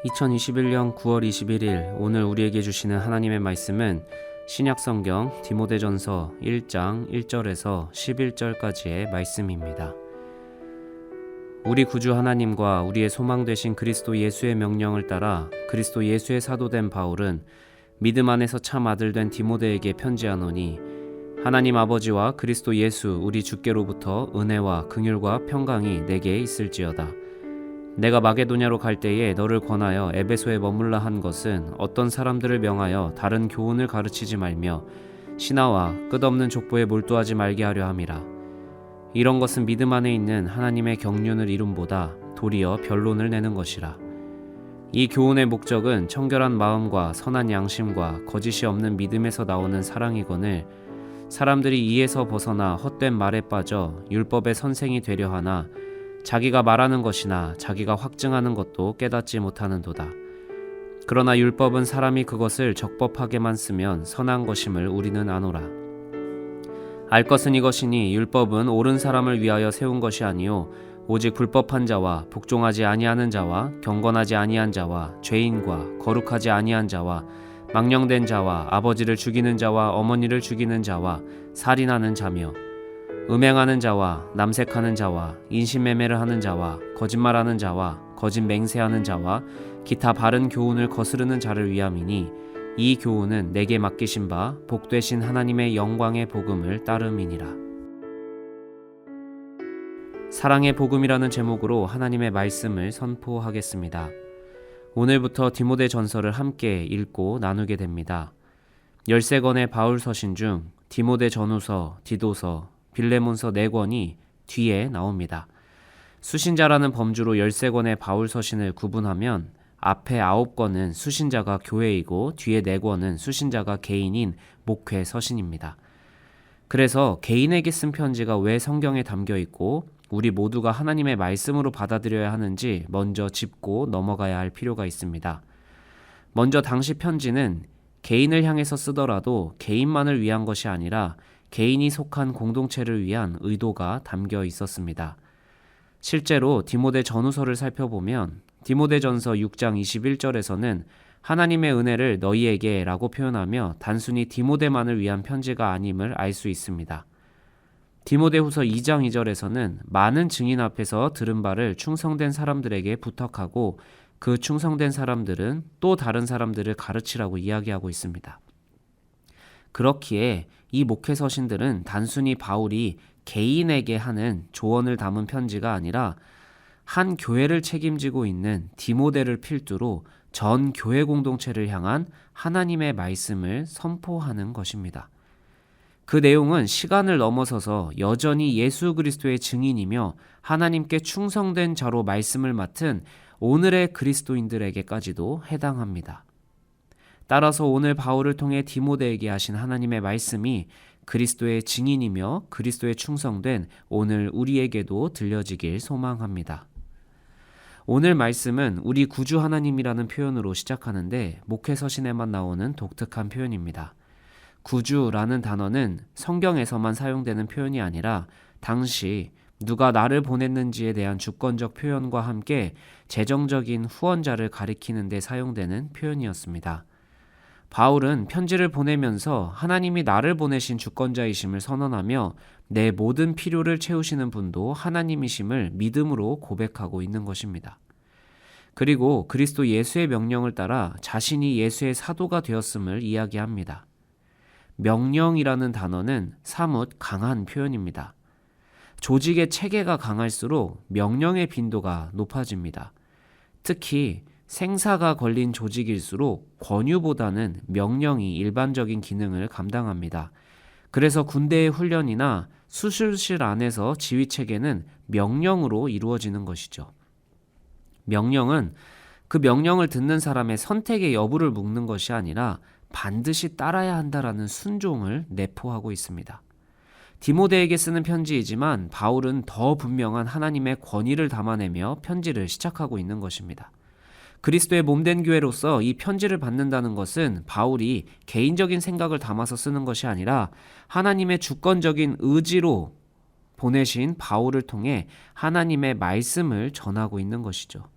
2021년 9월 21일 오늘 우리에게 주시는 하나님의 말씀은 신약성경 디모데전서 1장 1절에서 11절까지의 말씀입니다. 우리 구주 하나님과 우리의 소망 되신 그리스도 예수의 명령을 따라 그리스도 예수의 사도된 바울은 믿음 안에서 참 아들 된 디모데에게 편지하노니 하나님 아버지와 그리스도 예수 우리 주께로부터 은혜와 긍휼과 평강이 내게 있을지어다. 내가 마게도냐로 갈 때에 너를 권하여 에베소에 머물라 한 것은 어떤 사람들을 명하여 다른 교훈을 가르치지 말며 신하와 끝없는 족보에 몰두하지 말게 하려 함이라. 이런 것은 믿음 안에 있는 하나님의 경륜을 이룸보다 도리어 변론을 내는 것이라. 이 교훈의 목적은 청결한 마음과 선한 양심과 거짓이 없는 믿음에서 나오는 사랑이거늘 사람들이 이에서 벗어나 헛된 말에 빠져 율법의 선생이 되려 하나 자기가 말하는 것이나 자기가 확증하는 것도 깨닫지 못하는도다. 그러나 율법은 사람이 그것을 적법하게만 쓰면 선한 것임을 우리는 아노라. 알 것은 이것이니 율법은 옳은 사람을 위하여 세운 것이 아니요 오직 불법한 자와 복종하지 아니하는 자와 경건하지 아니한 자와 죄인과 거룩하지 아니한 자와 망령된 자와 아버지를 죽이는 자와 어머니를 죽이는 자와 살인하는 자며 음행하는 자와 남색하는 자와 인신매매를 하는 자와 거짓말하는 자와 거짓 맹세하는 자와 기타 바른 교훈을 거스르는 자를 위함이니 이 교훈은 내게 맡기신 바 복되신 하나님의 영광의 복음을 따름이니라. 사랑의 복음이라는 제목으로 하나님의 말씀을 선포하겠습니다. 오늘부터 디모데 전서를 함께 읽고 나누게 됩니다. 13권의 바울 서신 중 디모데 전후서, 디도서, 빌레몬서 4권이 뒤에 나옵니다. 수신자라는 범주로 13권의 바울 서신을 구분하면 앞에 9권은 수신자가 교회이고 뒤에 4권은 수신자가 개인인 목회 서신입니다. 그래서 개인에게 쓴 편지가 왜 성경에 담겨 있고 우리 모두가 하나님의 말씀으로 받아들여야 하는지 먼저 짚고 넘어가야 할 필요가 있습니다. 먼저 당시 편지는 개인을 향해서 쓰더라도 개인만을 위한 것이 아니라 개인이 속한 공동체를 위한 의도가 담겨 있었습니다. 실제로 디모데 전후서를 살펴보면 디모데전서 6장 21절에서는 하나님의 은혜를 너희에게 라고 표현하며 단순히 디모데만을 위한 편지가 아님을 알 수 있습니다. 디모데후서 2장 2절에서는 많은 증인 앞에서 들은 바를 충성된 사람들에게 부탁하고 그 충성된 사람들은 또 다른 사람들을 가르치라고 이야기하고 있습니다. 그렇기에 이 목회 서신들은 단순히 바울이 개인에게 하는 조언을 담은 편지가 아니라 한 교회를 책임지고 있는 디모데를 필두로 전 교회 공동체를 향한 하나님의 말씀을 선포하는 것입니다. 그 내용은 시간을 넘어서서 여전히 예수 그리스도의 증인이며 하나님께 충성된 자로 말씀을 맡은 오늘의 그리스도인들에게까지도 해당합니다. 따라서 오늘 바울을 통해 디모데에게 하신 하나님의 말씀이 그리스도의 증인이며 그리스도에 충성된 오늘 우리에게도 들려지길 소망합니다. 오늘 말씀은 우리 구주 하나님이라는 표현으로 시작하는데 목회서신에만 나오는 독특한 표현입니다. 구주라는 단어는 성경에서만 사용되는 표현이 아니라 당시 누가 나를 보냈는지에 대한 주권적 표현과 함께 재정적인 후원자를 가리키는 데 사용되는 표현이었습니다. 바울은 편지를 보내면서 하나님이 나를 보내신 주권자이심을 선언하며 내 모든 필요를 채우시는 분도 하나님이심을 믿음으로 고백하고 있는 것입니다. 그리고 그리스도 예수의 명령을 따라 자신이 예수의 사도가 되었음을 이야기합니다. 명령이라는 단어는 사뭇 강한 표현입니다. 조직의 체계가 강할수록 명령의 빈도가 높아집니다. 특히 생사가 걸린 조직일수록 권유보다는 명령이 일반적인 기능을 감당합니다. 그래서 군대의 훈련이나 수술실 안에서 지휘체계는 명령으로 이루어지는 것이죠. 명령은 그 명령을 듣는 사람의 선택의 여부를 묻는 것이 아니라 반드시 따라야 한다라는 순종을 내포하고 있습니다. 디모데에게 쓰는 편지이지만 바울은 더 분명한 하나님의 권위를 담아내며 편지를 시작하고 있는 것입니다. 그리스도의 몸된 교회로서 이 편지를 받는다는 것은 바울이 개인적인 생각을 담아서 쓰는 것이 아니라 하나님의 주권적인 의지로 보내신 바울을 통해 하나님의 말씀을 전하고 있는 것이죠.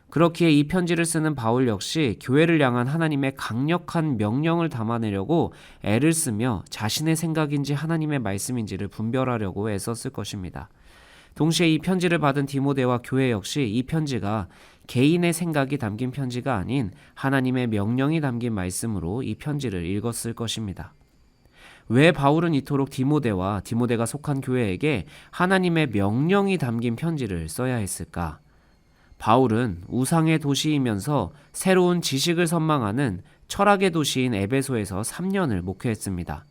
그렇기에 이 편지를 쓰는 바울 역시 교회를 향한 하나님의 강력한 명령을 담아내려고 애를 쓰며 자신의 생각인지 하나님의 말씀인지를 분별하려고 애썼을 것입니다. 동시에 이 편지를 받은 디모데와 교회 역시 이 편지가 개인의 생각이 담긴 편지가 아닌 하나님의 명령이 담긴 말씀으로 이 편지를 읽었을 것입니다. 왜 바울은 이토록 디모데와 디모데가 속한 교회에게 하나님의 명령이 담긴 편지를 써야 했을까? 바울은 우상의 도시이면서 새로운 지식을 선망하는 철학의 도시인 에베소에서 3년을 목회했습니다.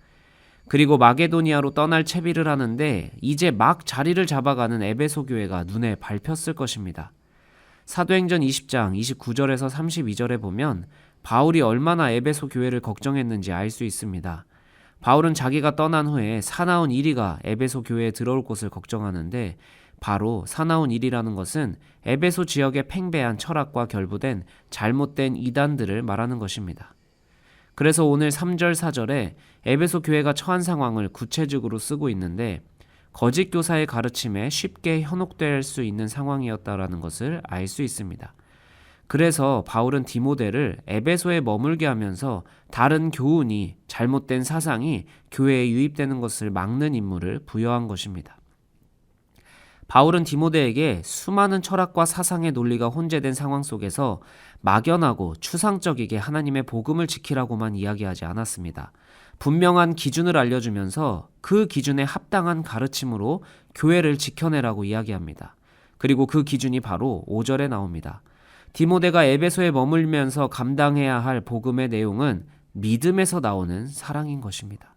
그리고 마게도니아로 떠날 채비를 하는데 이제 막 자리를 잡아가는 에베소 교회가 눈에 밟혔을 것입니다. 사도행전 20장 29절에서 32절에 보면 바울이 얼마나 에베소 교회를 걱정했는지 알 수 있습니다. 바울은 자기가 떠난 후에 사나운 이리가 에베소 교회에 들어올 것을 걱정하는데 바로 사나운 이리라는 것은 에베소 지역에 팽배한 철학과 결부된 잘못된 이단들을 말하는 것입니다. 그래서 오늘 3절 4절에 에베소 교회가 처한 상황을 구체적으로 쓰고 있는데 거짓 교사의 가르침에 쉽게 현혹될 수 있는 상황이었다라는 것을 알 수 있습니다. 그래서 바울은 디모데를 에베소에 머물게 하면서 다른 교훈이 잘못된 사상이 교회에 유입되는 것을 막는 임무를 부여한 것입니다. 바울은 디모데에게 수많은 철학과 사상의 논리가 혼재된 상황 속에서 막연하고 추상적이게 하나님의 복음을 지키라고만 이야기하지 않았습니다. 분명한 기준을 알려주면서 그 기준에 합당한 가르침으로 교회를 지켜내라고 이야기합니다. 그리고 그 기준이 바로 5절에 나옵니다. 디모데가 에베소에 머물면서 감당해야 할 복음의 내용은 믿음에서 나오는 사랑인 것입니다.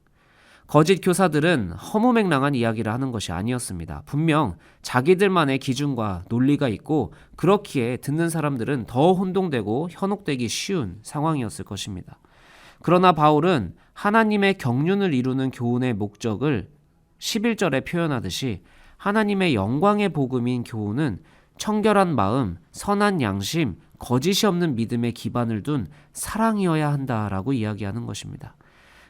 거짓 교사들은 허무맹랑한 이야기를 하는 것이 아니었습니다. 분명 자기들만의 기준과 논리가 있고 그렇기에 듣는 사람들은 더 혼동되고 현혹되기 쉬운 상황이었을 것입니다. 그러나 바울은 하나님의 경륜을 이루는 교훈의 목적을 11절에 표현하듯이 하나님의 영광의 복음인 교훈은 청결한 마음, 선한 양심, 거짓이 없는 믿음에 기반을 둔 사랑이어야 한다라고 이야기하는 것입니다.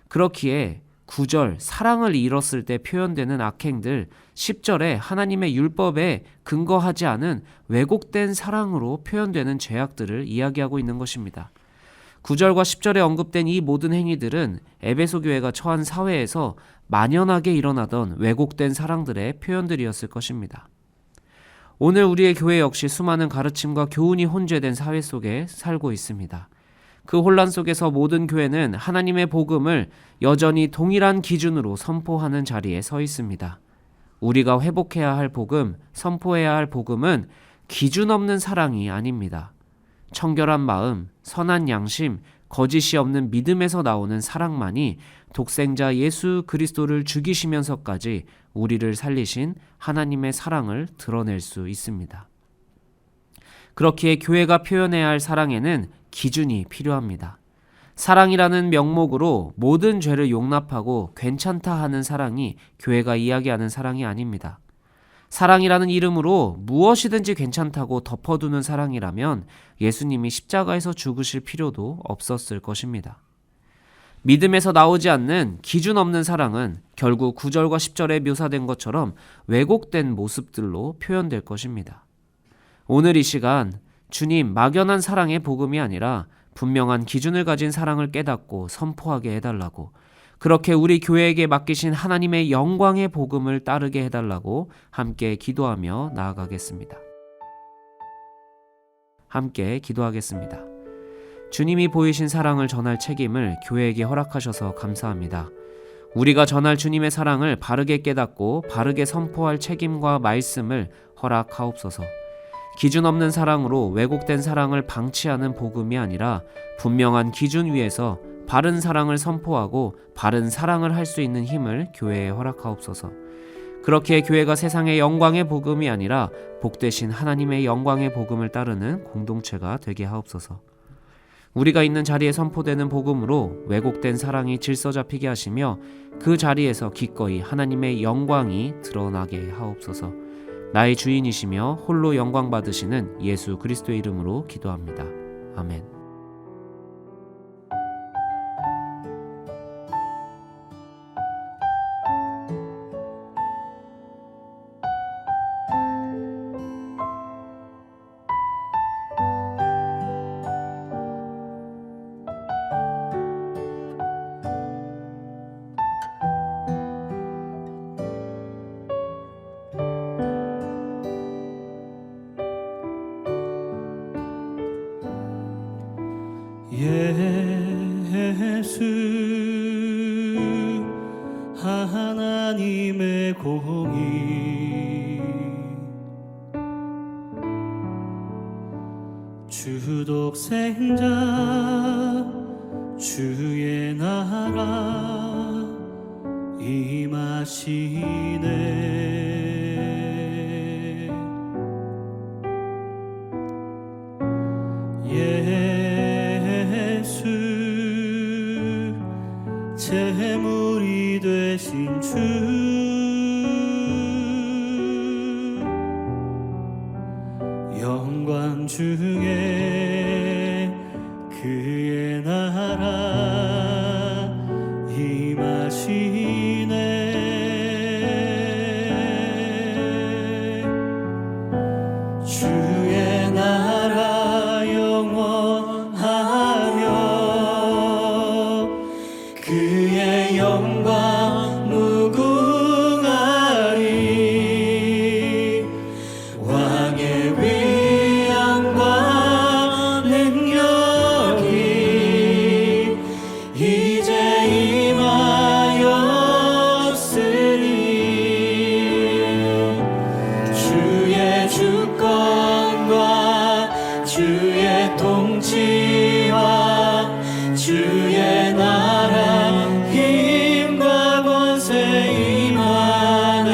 그렇기에 9절 사랑을 잃었을 때 표현되는 악행들, 10절에 하나님의 율법에 근거하지 않은 왜곡된 사랑으로 표현되는 죄악들을 이야기하고 있는 것입니다. 9절과 10절에 언급된 이 모든 행위들은 에베소 교회가 처한 사회에서 만연하게 일어나던 왜곡된 사랑들의 표현들이었을 것입니다. 오늘 우리의 교회 역시 수많은 가르침과 교훈이 혼재된 사회 속에 살고 있습니다. 그 혼란 속에서 모든 교회는 하나님의 복음을 여전히 동일한 기준으로 선포하는 자리에 서 있습니다. 우리가 회복해야 할 복음, 선포해야 할 복음은 기준 없는 사랑이 아닙니다. 청결한 마음, 선한 양심, 거짓이 없는 믿음에서 나오는 사랑만이 독생자 예수 그리스도를 죽이시면서까지 우리를 살리신 하나님의 사랑을 드러낼 수 있습니다. 그렇기에 교회가 표현해야 할 사랑에는 기준이 필요합니다. 사랑이라는 명목으로 모든 죄를 용납하고 괜찮다 하는 사랑이 교회가 이야기하는 사랑이 아닙니다. 사랑이라는 이름으로 무엇이든지 괜찮다고 덮어두는 사랑이라면 예수님이 십자가에서 죽으실 필요도 없었을 것입니다. 믿음에서 나오지 않는 기준 없는 사랑은 결국 9절과 10절에 묘사된 것처럼 왜곡된 모습들로 표현될 것입니다. 오늘 이 시간 주님 막연한 사랑의 복음이 아니라 분명한 기준을 가진 사랑을 깨닫고 선포하게 해달라고, 그렇게 우리 교회에게 맡기신 하나님의 영광의 복음을 따르게 해달라고 함께 기도하며 나아가겠습니다. 함께 기도하겠습니다. 주님이 보이신 사랑을 전할 책임을 교회에게 허락하셔서 감사합니다. 우리가 전할 주님의 사랑을 바르게 깨닫고 바르게 선포할 책임과 말씀을 허락하옵소서. 기준 없는 사랑으로 왜곡된 사랑을 방치하는 복음이 아니라 분명한 기준 위에서 바른 사랑을 선포하고 바른 사랑을 할 수 있는 힘을 교회에 허락하옵소서. 그렇게 교회가 세상의 영광의 복음이 아니라 복되신 하나님의 영광의 복음을 따르는 공동체가 되게 하옵소서. 우리가 있는 자리에 선포되는 복음으로 왜곡된 사랑이 질서 잡히게 하시며 그 자리에서 기꺼이 하나님의 영광이 드러나게 하옵소서. 나의 주인이시며 홀로 영광 받으시는 예수 그리스도의 이름으로 기도합니다. 아멘. 예수 하나님의 공의 주독생자 주의 나라 임하시네. 예수 제물이 되신 주 영광 중에 그의 나라 임하시네. 주의 나라 영원하며 그의 영광 무궁하리. 왕의 위엄과 능력이 이제 임하였으니 주의 주권과 주의 통치와 주의 나라 힘과 권세 임하네.